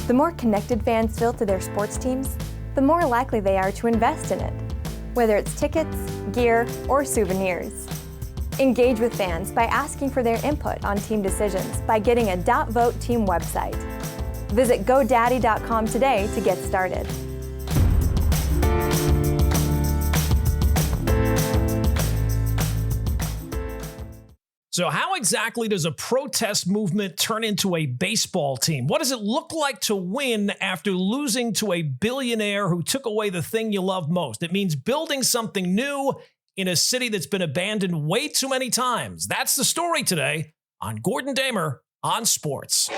The more connected fans feel to their sports teams, the more likely they are to invest in it, whether it's tickets, gear, or souvenirs. Engage with fans by asking for their input on team decisions by getting a .vote team website. Visit GoDaddy.com today to get started. So how exactly does a protest movement turn into a baseball team? What does it look like to win after losing to a billionaire who took away the thing you love most? It means building something new in a city that's been abandoned way too many times. That's the story today on Gordon Damer on Sports.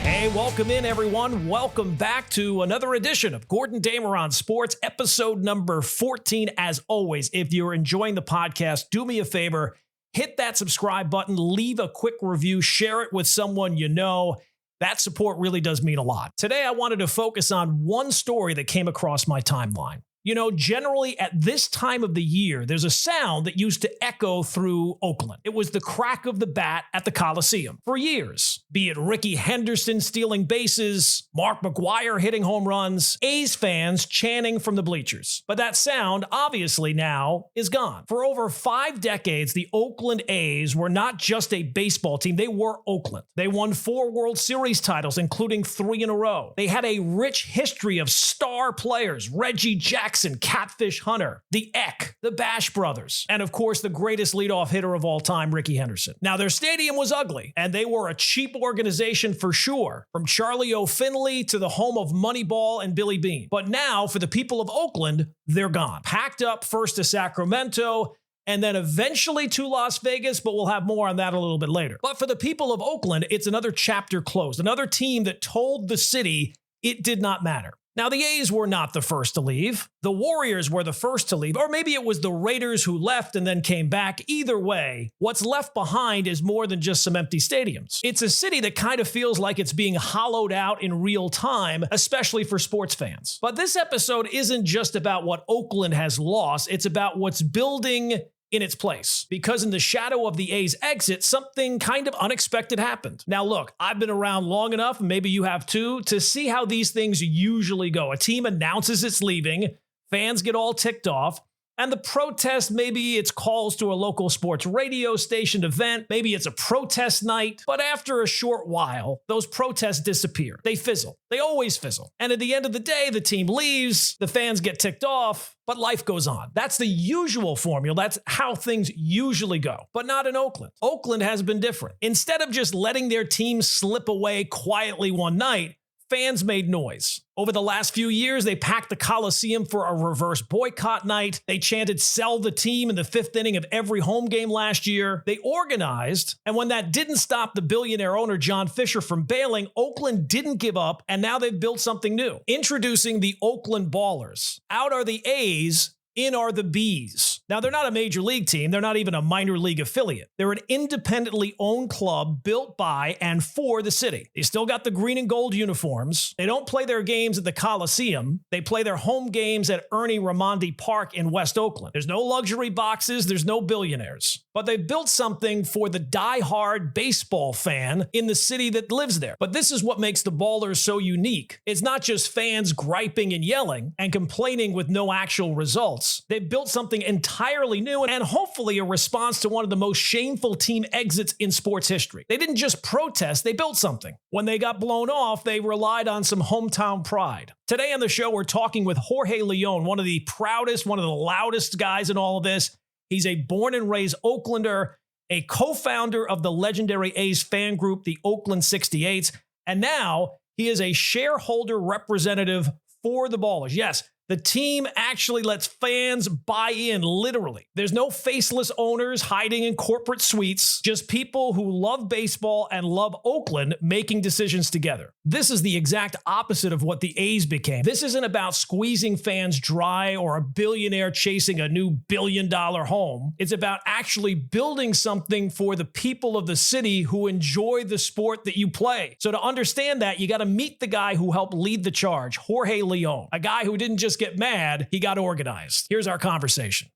Hey, welcome in, everyone. Welcome back to another edition of Gordon Damer on Sports, episode number 14. As always, if you're enjoying the podcast, do me a favor, hit that subscribe button, leave a quick review, share it with someone you know. That support really does mean a lot. Today, I wanted to focus on one story that came across my timeline. You know, generally at this time of the year, there's a sound that used to echo through Oakland. It was the crack of the bat at the Coliseum for years. Be it Ricky Henderson stealing bases, Mark McGwire hitting home runs, A's fans chanting from the bleachers. But that sound, obviously now, is gone. For over 5 decades, the Oakland A's were not just a baseball team, they were Oakland. They won 4 World Series titles, including 3 in a row. They had a rich history of star players, Reggie Jackson, Catfish Hunter, the Eck, the Bash Brothers, and of course the greatest leadoff hitter of all time, Ricky Henderson. Now their stadium was ugly, and they were a cheap organization for sure, from Charlie O'Finley to the home of Moneyball and Billy Beane. But now, for the people of Oakland, they're gone. Packed up first to Sacramento, and then eventually to Las Vegas, but we'll have more on that a little bit later. But for the people of Oakland, it's another chapter closed, another team that told the city it did not matter. Now, the A's were not the first to leave. The Warriors were the first to leave, or maybe it was the Raiders who left and then came back. Either way, what's left behind is more than just some empty stadiums. It's a city that kind of feels like it's being hollowed out in real time, especially for sports fans. But this episode isn't just about what Oakland has lost. It's about what's building in its place, because in the shadow of the A's exit, something kind of unexpected happened. Now look, I've been around long enough, and maybe you have too, to see how these things usually go. A team announces it's leaving, fans get all ticked off, and the protest, maybe it's calls to a local sports radio station event, maybe it's a protest night, but after a short while, those protests disappear. They fizzle. They always fizzle. And at the end of the day, the team leaves, the fans get ticked off, but life goes on. That's the usual formula. That's how things usually go, but not in Oakland. Oakland has been different. Instead of just letting their team slip away quietly one night, fans made noise. Over the last few years, they packed the Coliseum for a reverse boycott night. They chanted, "Sell the team" in the 5th inning of every home game last year. They organized, and when that didn't stop the billionaire owner John Fisher from bailing, Oakland didn't give up, and now they've built something new. Introducing the Oakland Ballers. Out are the A's, in are the B's. Now, they're not a major league team. They're not even a minor league affiliate. They're an independently owned club built by and for the city. They still got the green and gold uniforms. They don't play their games at the Coliseum. They play their home games at Ernie Raimondi Park in West Oakland. There's no luxury boxes. There's no billionaires. But they built something for the die-hard baseball fan in the city that lives there. But this is what makes the Ballers so unique. It's not just fans griping and yelling and complaining with no actual results. They've built something entirely new and hopefully a response to one of the most shameful team exits in sports history. They didn't just protest, they built something. When they got blown off, they relied on some hometown pride. Today on the show, we're talking with Jorge Leon, one of the proudest, one of the loudest guys in all of this. He's a born and raised Oaklander, a co-founder of the legendary A's fan group, the Oakland 68s, and now he is a shareholder representative for the Ballers. Yes, the team actually lets fans buy in, literally. There's no faceless owners hiding in corporate suites, just people who love baseball and love Oakland making decisions together. This is the exact opposite of what the A's became. This isn't about squeezing fans dry or a billionaire chasing a new billion-dollar home. It's about actually building something for the people of the city who enjoy the sport that you play. So to understand that, you got to meet the guy who helped lead the charge, Jorge Leon, a guy who didn't just get mad, he got organized. Here's our conversation.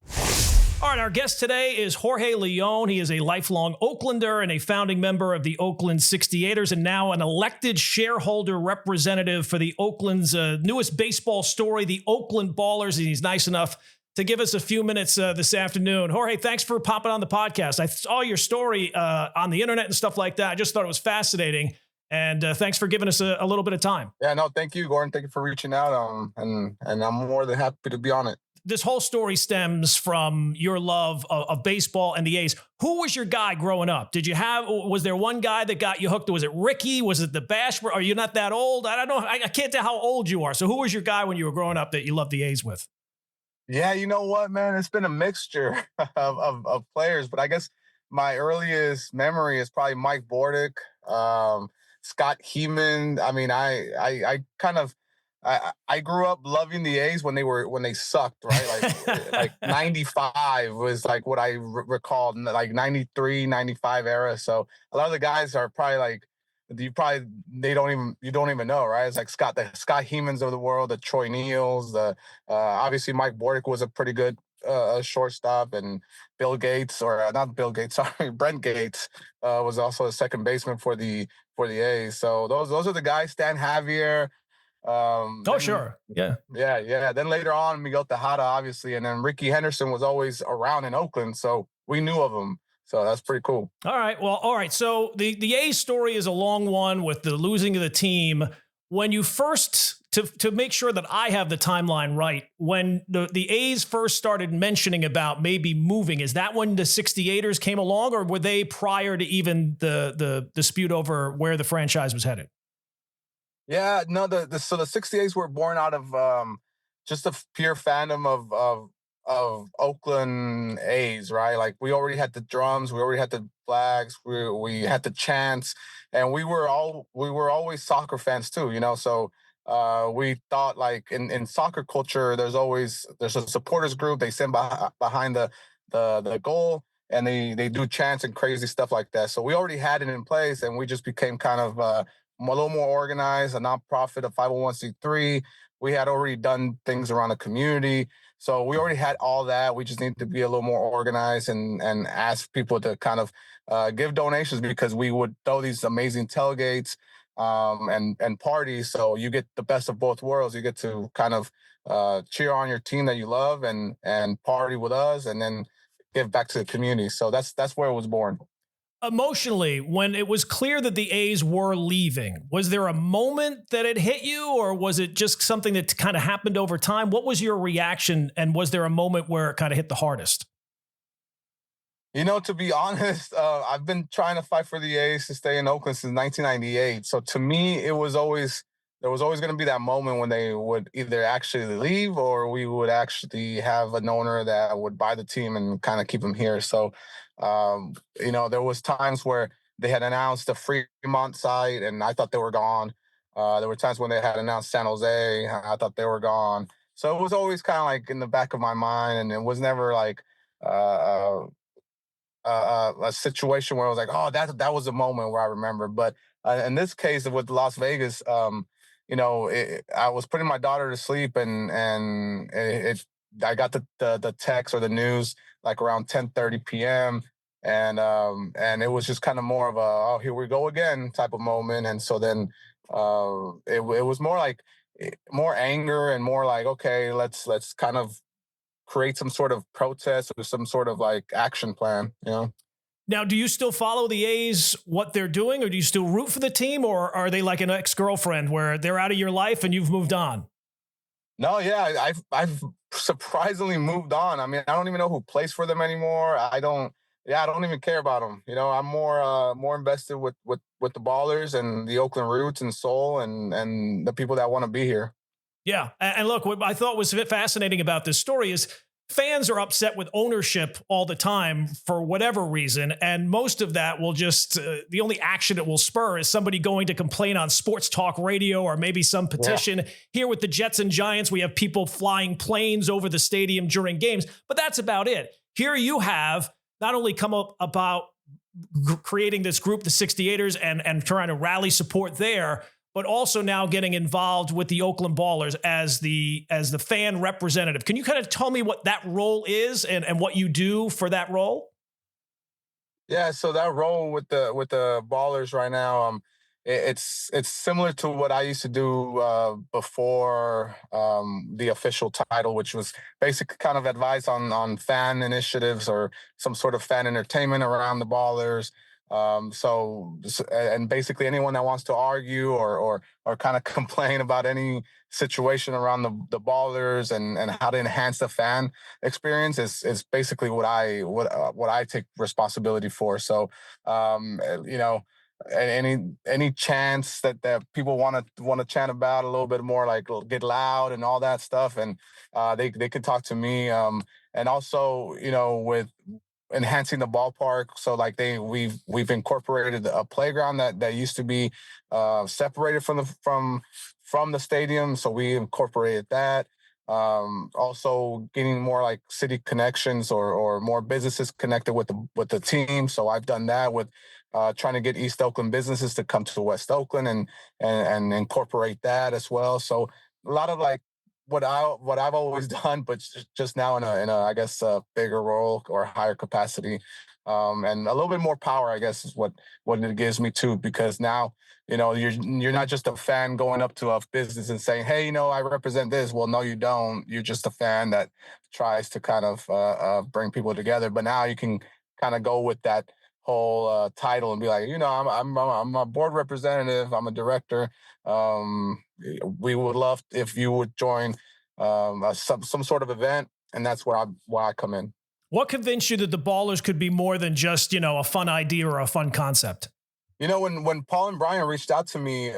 All right, our guest today is Jorge Leon. He is a lifelong Oaklander and a founding member of the Oakland 68ers and now an elected shareholder representative for the Oakland's newest baseball story, the Oakland Ballers. And he's nice enough to give us a few minutes this afternoon. Jorge, thanks for popping on the podcast. I saw your story on the internet and stuff like that. I just thought it was fascinating. And thanks for giving us a little bit of time. Yeah, no, thank you, Gordon. Thank you for reaching out. And I'm more than happy to be on it. This whole story stems from your love of baseball and the A's. Who was your guy growing up? Was there one guy that got you hooked? Was it Ricky? Was it the Bash? Are you not that old? I don't know. I can't tell how old you are. So who was your guy when you were growing up that you loved the A's with? Yeah, you know what, man? It's been a mixture of players, but I guess my earliest memory is probably Mike Bordick, Scott Heeman. I mean, I grew up loving the A's when they sucked, right? Like 95 was like what I recalled, like 93, 95 era. So a lot of the guys are probably like, you don't even know, right? It's like the Scott Heemans of the world, the Troy Neals, obviously Mike Bordick was a pretty good shortstop, and Brent Gates was also a second baseman for the A's. So those are the guys. Stan Javier. Sure. Yeah. Then later on, Miguel Tejada, obviously, and then Ricky Henderson was always around in Oakland, so we knew of him. So that's pretty cool. All right. So the A's story is a long one with the losing of the team. When you first, to make sure that I have the timeline right, when the A's first started mentioning about maybe moving, is that when the 68ers came along, or were they prior to even the dispute over where the franchise was headed? Yeah, no, the 68s were born out of just a pure fandom of Oakland A's, right? Like we already had the drums, we already had the flags, we had the chants, and we were always soccer fans too, you know. So we thought, like, in soccer culture, there's a supporters group. They stand behind the goal, and they do chants and crazy stuff like that. So we already had it in place, and we just became kind of a little more organized, a nonprofit, a 501c3. We had already done things around the community. So we already had all that. We just needed to be a little more organized and ask people to kind of give donations, because we would throw these amazing tailgates and parties. So you get the best of both worlds. You get to kind of cheer on your team that you love and party with us, and then give back to the community. So that's where it was born. Emotionally, when it was clear that the A's were leaving, was there a moment that it hit you, or was it just something that kind of happened over time? What was your reaction, and was there a moment where it kind of hit the hardest? You know, to be honest, I've been trying to fight for the A's to stay in Oakland since 1998. So to me, there was always going to be that moment when they would either actually leave, or we would actually have an owner that would buy the team and kind of keep them here. So, you know, there was times where they had announced the Fremont site, and I thought they were gone. There were times when they had announced San Jose, and I thought they were gone. So it was always kind of like in the back of my mind, and it was never like a situation where I was like, oh, that was a moment where I remember. But in this case with Las Vegas, you know, I was putting my daughter to sleep, and I got the text or the news like around 10:30 p.m. And it was just kind of more of a, oh, here we go again type of moment. And so then it was more like more anger and more like, okay, let's kind of create some sort of protest or some sort of like action plan, you know? Now, do you still follow the A's, what they're doing, or do you still root for the team, or are they like an ex-girlfriend where they're out of your life and you've moved on? No, yeah, I've surprisingly moved on. I mean, I don't even know who plays for them anymore. I don't even care about them. You know, I'm more invested with the Ballers and the Oakland roots and soul and the people that want to be here. Yeah, and look, what I thought was fascinating about this story is fans are upset with ownership all the time for whatever reason. And most of that will just, the only action it will spur is somebody going to complain on sports talk radio or maybe some petition. Yeah. Here with the Jets and Giants, we have people flying planes over the stadium during games, but that's about it. Here you have not only come up about creating this group, the 68ers, and trying to rally support there, but also now getting involved with the Oakland Ballers as the fan representative. Can you kind of tell me what that role is and what you do for that role? Yeah, so that role with the ballers right now, it's similar to what I used to do before the official title, which was basic kind of advice on fan initiatives or some sort of fan entertainment around the ballers. And basically anyone that wants to argue or kind of complain about any situation around the ballers and how to enhance the fan experience is basically what I take responsibility for. So, you know, any chance that people want to chant about a little bit more, like get loud and all that stuff, and they could talk to me. And also, with enhancing the ballpark, so like we've incorporated a playground that used to be separated from the stadium, so we incorporated that. Also getting more like city connections or more businesses connected with the team. So I've done that with trying to get East Oakland businesses to come to West Oakland and incorporate that as well. So a lot of like what I've always done, but just now in a I guess a bigger role or higher capacity, and a little bit more power, I guess, is what it gives me too. Because now you're not just a fan going up to a business and saying, hey, I represent this. Well, no, you don't. You're just a fan that tries to kind of bring people together. But now you can kind of go with that whole title and be like, I'm a board representative. I'm a director. We would love if you would join some sort of event, and that's why I come in. What convinced you that the Ballers could be more than just, a fun idea or a fun concept? When Paul and Brian reached out to me,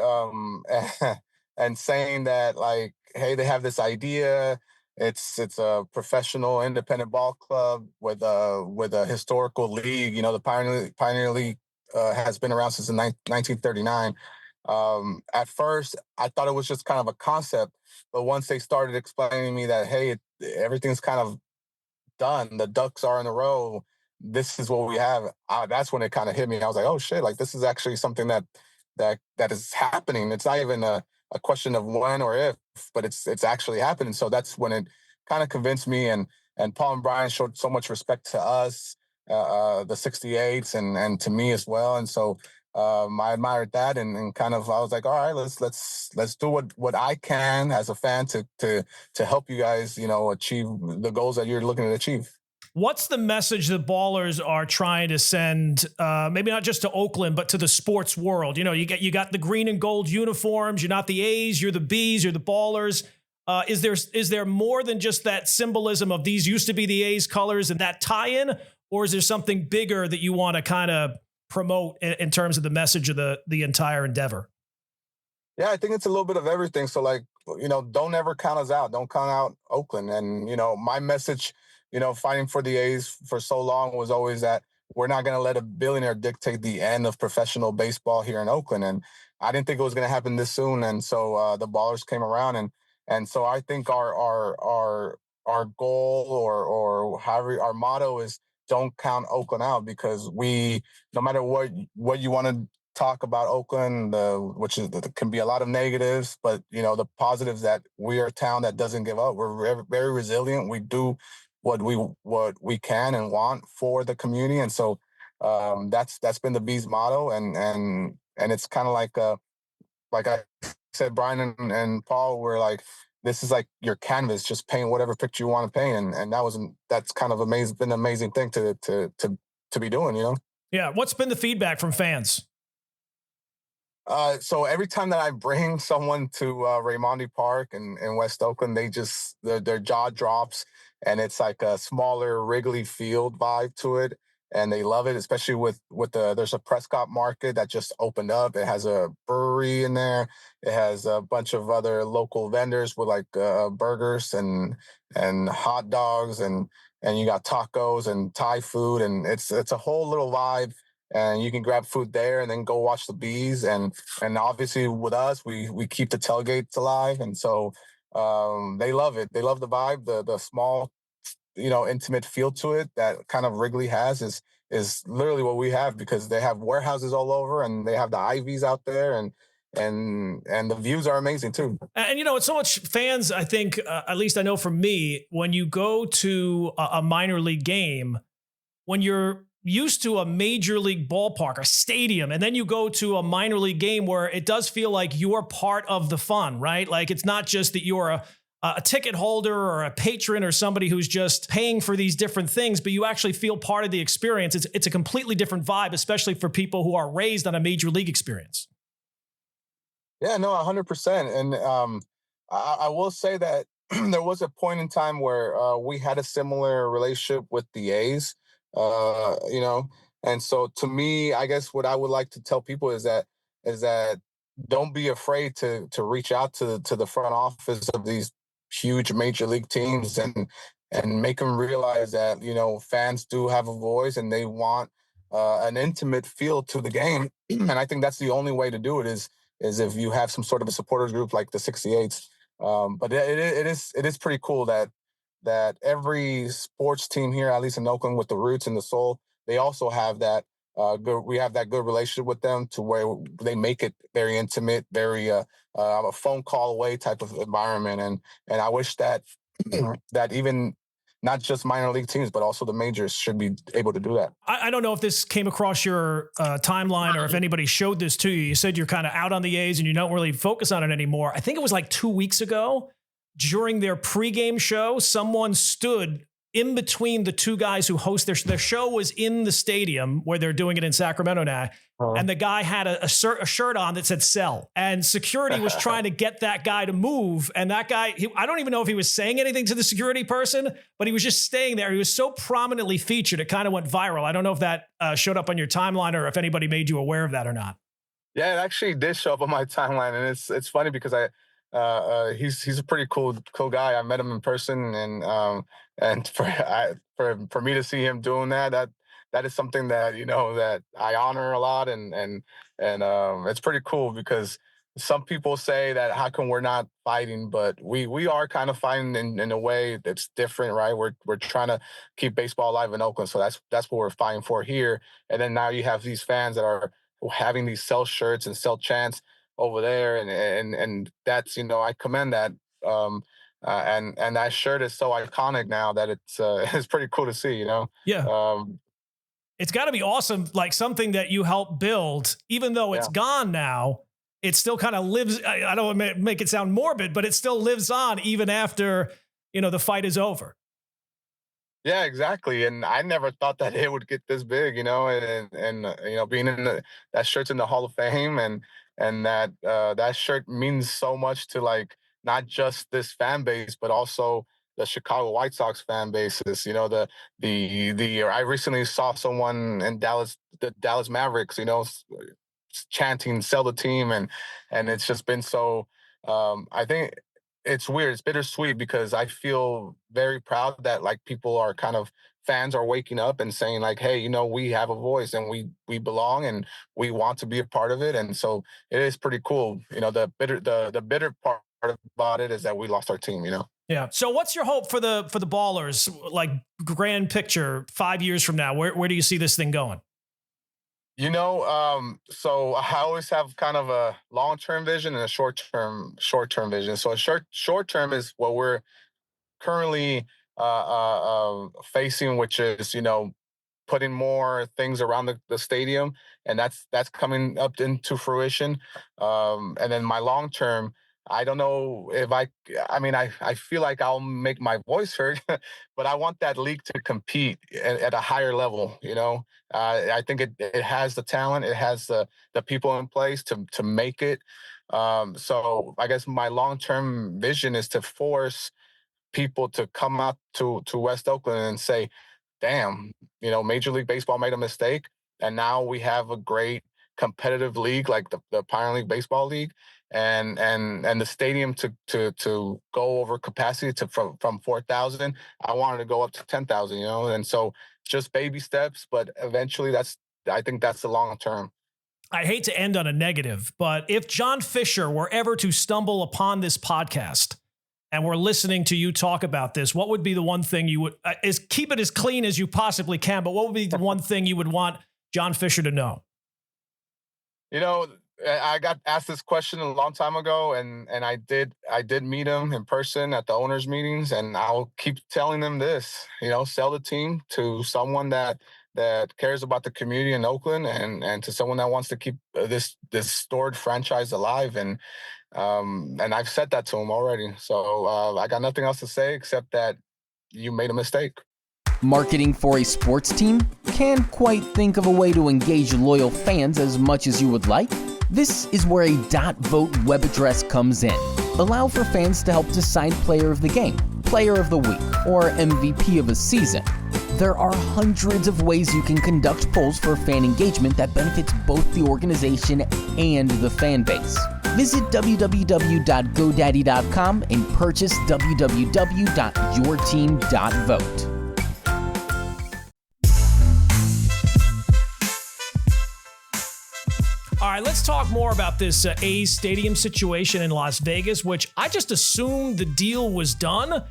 and saying that, like, hey, they have this idea. It's a professional independent ball club with a historical league. The Pioneer League has been around since the 1939. At first, I thought it was just kind of a concept, but once they started explaining to me that, hey, everything's kind of done. The ducks are in a row. This is what we have. That's when it kind of hit me. I was like, oh shit! Like, this is actually something that is happening. It's not even a question of when or if, but it's actually happening. So that's when it kind of convinced me. And Paul and Brian showed so much respect to us, the 68s, and to me as well. And so I admired that, and kind of I was like, all right, let's do what I can as a fan to help you guys, achieve the goals that you're looking to achieve. What's the message the Ballers are trying to send? Maybe not just to Oakland, but to the sports world. You got the green and gold uniforms. You're not the A's. You're the B's. You're the Ballers. Is there more than just that symbolism of these used to be the A's colors and that tie-in, or is there something bigger that you want to kind of promote in terms of the message of the entire endeavor? Yeah, I think it's a little bit of everything. So, like, don't ever count us out. Don't count out Oakland. And, my message, fighting for the A's for so long was always that we're not going to let a billionaire dictate the end of professional baseball here in Oakland. And I didn't think it was going to happen this soon. And so the Ballers came around. And so I think our goal or however our motto is, don't count Oakland out, because no matter what you want to talk about Oakland, can be a lot of negatives, but the positives, that we are a town that doesn't give up. We're very, very resilient. We do what we can and want for the community, and so that's been the Bees motto, and it's kind of like I said, Brian and Paul were like, this is like your canvas, just paint whatever picture you want to paint, and that's kind of been an amazing thing to be doing. Yeah. What's been the feedback from fans? So every time that I bring someone to Raimondi Park in West Oakland, their jaw drops, and it's like a smaller Wrigley Field vibe to it, and they love it, especially with there's a Prescott Market that just opened up. It has a brewery in there. It has a bunch of other local vendors with like burgers and hot dogs, and you got tacos and Thai food, and it's a whole little vibe, and you can grab food there and then go watch the Bees. And obviously with us, we keep the tailgates alive. And so they love it. They love the vibe, the small, intimate feel to it that kind of Wrigley has is literally what we have, because they have warehouses all over and they have the Ivies out there. and the views are amazing too. And it's so much fans. I think, at least I know for me, when you go to a minor league game, when you're used to a major league ballpark or stadium, and then you go to a minor league game where it does feel like you're part of the fun, right? Like it's not just that you're a ticket holder or a patron or somebody who's just paying for these different things, but you actually feel part of the experience. It's a completely different vibe, especially for people who are raised on a major league experience. Yeah, no, 100%. And I will say that there was a point in time where we had a similar relationship with the A's, you know. And so to me, I guess what I would like to tell people is that don't be afraid to reach out to the front office of these huge major league teams and make them realize that fans do have a voice and they want an intimate feel to the game. And I think that's the only way to do it is if you have some sort of a supporters group like the 68s. But it is pretty cool that every sports team here, at least in Oakland, with the roots and the soul, they also have that good. We have that good relationship with them to where they make it very intimate, very a phone call away type of environment. And I wish that that even not just minor league teams, but also the majors should be able to do that. I don't know if this came across your timeline or if anybody showed this to you. You said you're kind of out on the A's and you don't really focus on it anymore. I think it was like 2 weeks ago during their pregame show, someone stood in between the two guys who host their show was in the stadium where they're doing it in Sacramento now. And the guy had a shirt on that said sell, and security was trying to get that guy to move. And that guy, I don't even know if he was saying anything to the security person, but he was just staying there. He was so prominently featured. It kind of went viral. I don't know if that showed up on your timeline or if anybody made you aware of that or not. Yeah, it actually did show up on my timeline, and it's funny because he's a pretty cool guy. I met him in person, and for me to see him doing that is something that that I honor a lot, and it's pretty cool because some people say that how come we're not fighting, but we are kind of fighting in a way that's different, right? We're trying to keep baseball alive in Oakland, so that's what we're fighting for here. And then now you have these fans that are having these sell shirts and sell chants over there, and that's I commend that. And that shirt is so iconic now that it's it's pretty cool to see. Yeah. It's got to be awesome, like something that you helped build, even though it's gone now. It still kind of lives. I don't want to make it sound morbid, but it still lives on even after the fight is over. Yeah, exactly. And I never thought that it would get this big, and being that shirt's in the Hall of Fame, and that shirt means so much to like not just this fan base, but also the Chicago White Sox fan bases. I recently saw someone in the Dallas Mavericks, chanting "Sell the team," and it's just been so. I think it's weird. It's bittersweet because I feel very proud that like people are kind of fans are waking up and saying like, hey, we have a voice and we belong and we want to be a part of it. And so it is pretty cool. The bitter part about it is that we lost our team. Yeah. So what's your hope for the Ballers? Like grand picture 5 years from now, where do you see this thing going? So I always have kind of a long-term vision and a short-term vision. So a short-term is what we're currently facing, which is, putting more things around the stadium, and that's coming up into fruition. And then my long-term, I don't know if I feel like I'll make my voice heard, but I want that league to compete at a higher level. I think it has the talent, it has the people in place to make it. So I guess my long-term vision is to force people to come out to West Oakland and say, damn, Major League Baseball made a mistake, and now we have a great competitive league like the Pioneer League Baseball League, and the stadium to go over capacity from 4,000. I wanted to go up to 10,000, and so just baby steps, but eventually I think that's the long term. I hate to end on a negative, but if John Fisher were ever to stumble upon this podcast and we're listening to you talk about this, what would be the one thing you would is keep it as clean as you possibly can, but what would be the one thing you would want John Fisher to know? I got asked this question a long time ago, and I did meet him in person at the owners' meetings, and I'll keep telling them this: sell the team to someone that cares about the community in Oakland, and to someone that wants to keep this stored franchise alive. And I've said that to him already. So I got nothing else to say except that you made a mistake. Marketing for a sports team? Can't quite think of a way to engage loyal fans as much as you would like? This is where a .vote web address comes in. Allow for fans to help decide player of the game, player of the week, or MVP of a season. There are hundreds of ways you can conduct polls for fan engagement that benefits both the organization and the fan base. Visit www.godaddy.com and purchase www.yourteam.vote. All right, let's talk more about this A's stadium situation in Las Vegas, which I just assumed the deal was done.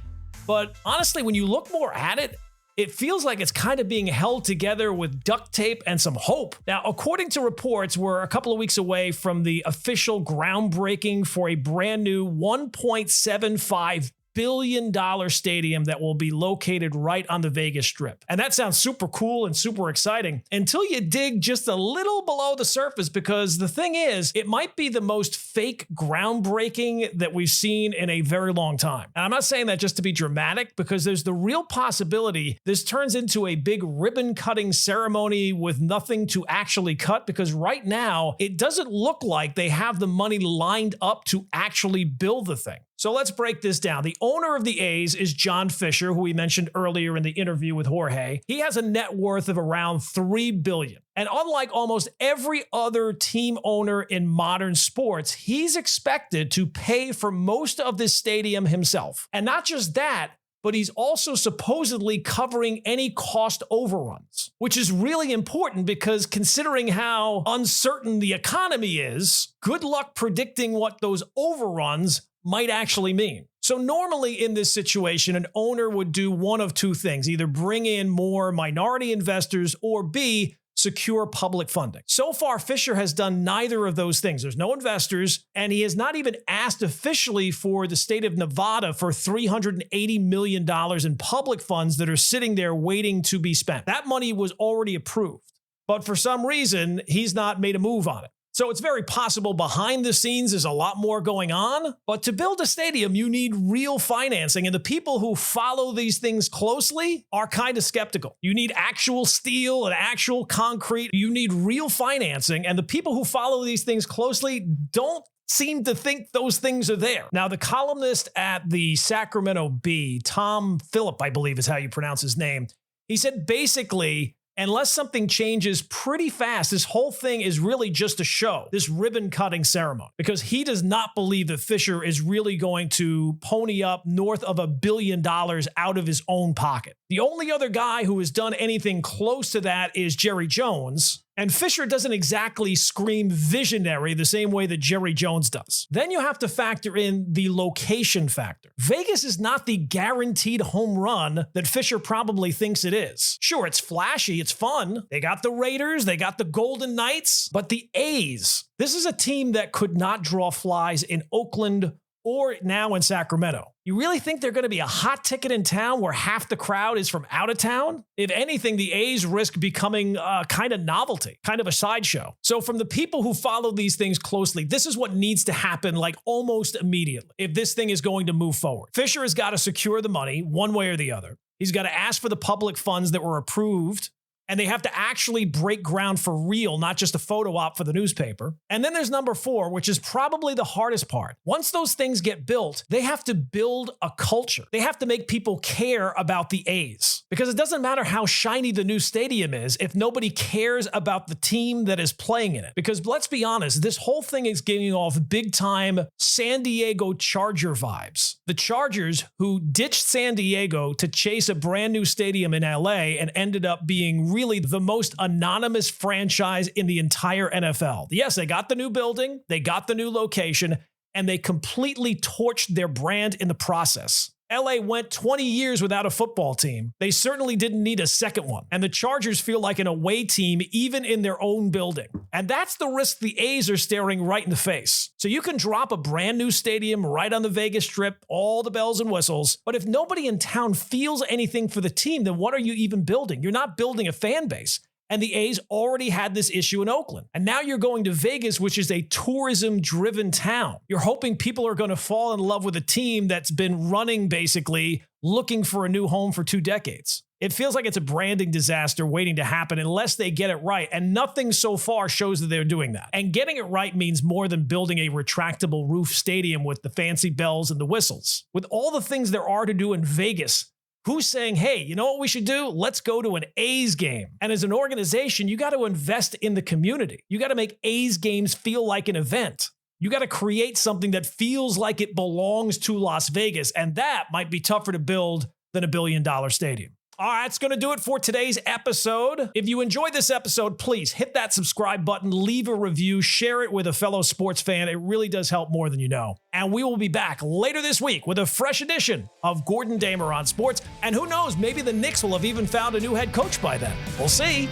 But honestly, when you look more at it, it feels like it's kind of being held together with duct tape and some hope. Now, according to reports, we're a couple of weeks away from the official groundbreaking for a brand new $1.75 billion stadium that will be located right on the Vegas Strip. And that sounds super cool and super exciting until you dig just a little below the surface, because the thing is, it might be the most fake groundbreaking that we've seen in a very long time. And I'm not saying that just to be dramatic, because there's the real possibility this turns into a big ribbon cutting ceremony with nothing to actually cut, because right now it doesn't look like they have the money lined up to actually build the thing. So let's break this down. The owner of the A's is John Fisher, who we mentioned earlier in the interview with Jorge. He has a net worth of around $3 billion. And unlike almost every other team owner in modern sports, he's expected to pay for most of this stadium himself. And not just that, but he's also supposedly covering any cost overruns, which is really important because considering how uncertain the economy is, good luck predicting what those overruns might actually mean. So normally in this situation, an owner would do one of two things: either bring in more minority investors or B, secure public funding. So far, Fisher has done neither of those things. There's no investors, and he has not even asked officially for the state of Nevada for $380 million in public funds that are sitting there waiting to be spent. That money was already approved, but for some reason, he's not made a move on it. So it's very possible behind the scenes there's a lot more going on, but to build a stadium, you need real financing, and the people who follow these things closely are kind of skeptical. You need actual steel and actual concrete. You need real financing, and the people who follow these things closely don't seem to think those things are there. Now, the columnist at the Sacramento Bee, Tom Phillip, I believe is how you pronounce his name, he said basically, unless something changes pretty fast, this whole thing is really just a show, this ribbon cutting ceremony, because he does not believe that Fisher is really going to pony up north of $1 billion out of his own pocket. The only other guy who has done anything close to that is Jerry Jones. And Fisher doesn't exactly scream visionary the same way that Jerry Jones does. Then you have to factor in the location factor. Vegas is not the guaranteed home run that Fisher probably thinks it is. Sure, it's flashy, it's fun. They got the Raiders, they got the Golden Knights, but the A's, this is a team that could not draw flies in Oakland or now in Sacramento. You really think they're going to be a hot ticket in town where half the crowd is from out of town? If anything, the A's risk becoming a kind of novelty, kind of a sideshow. So from the people who follow these things closely, this is what needs to happen like almost immediately if this thing is going to move forward. Fisher has got to secure the money one way or the other. He's got to ask for the public funds that were approved, and they have to actually break ground for real, not just a photo op for the newspaper. And then there's number 4, which is probably the hardest part. Once those things get built, they have to build a culture. They have to make people care about the A's. Because it doesn't matter how shiny the new stadium is if nobody cares about the team that is playing in it. Because let's be honest, this whole thing is giving off big time San Diego Charger vibes. The Chargers, who ditched San Diego to chase a brand new stadium in LA and ended up being really the most anonymous franchise in the entire NFL. Yes, they got the new building, they got the new location, and they completely torched their brand in the process. LA went 20 years without a football team. They certainly didn't need a second one. And the Chargers feel like an away team even in their own building. And that's the risk the A's are staring right in the face. So you can drop a brand new stadium right on the Vegas Strip, all the bells and whistles, but if nobody in town feels anything for the team, then what are you even building? You're not building a fan base. And the A's already had this issue in Oakland. And now you're going to Vegas, which is a tourism-driven town. You're hoping people are going to fall in love with a team that's been running, basically, looking for a new home for 2 decades. It feels like it's a branding disaster waiting to happen unless they get it right, and nothing so far shows that they're doing that. And getting it right means more than building a retractable roof stadium with the fancy bells and the whistles. With all the things there are to do in Vegas, who's saying, hey, you know what we should do? Let's go to an A's game. And as an organization, you got to invest in the community. You got to make A's games feel like an event. You got to create something that feels like it belongs to Las Vegas. And that might be tougher to build than a $1 billion stadium. All right, that's going to do it for today's episode. If you enjoyed this episode, please hit that subscribe button, leave a review, share it with a fellow sports fan. It really does help more than you know. And we will be back later this week with a fresh edition of Gordon Damer on Sports. And who knows, maybe the Knicks will have even found a new head coach by then. We'll see.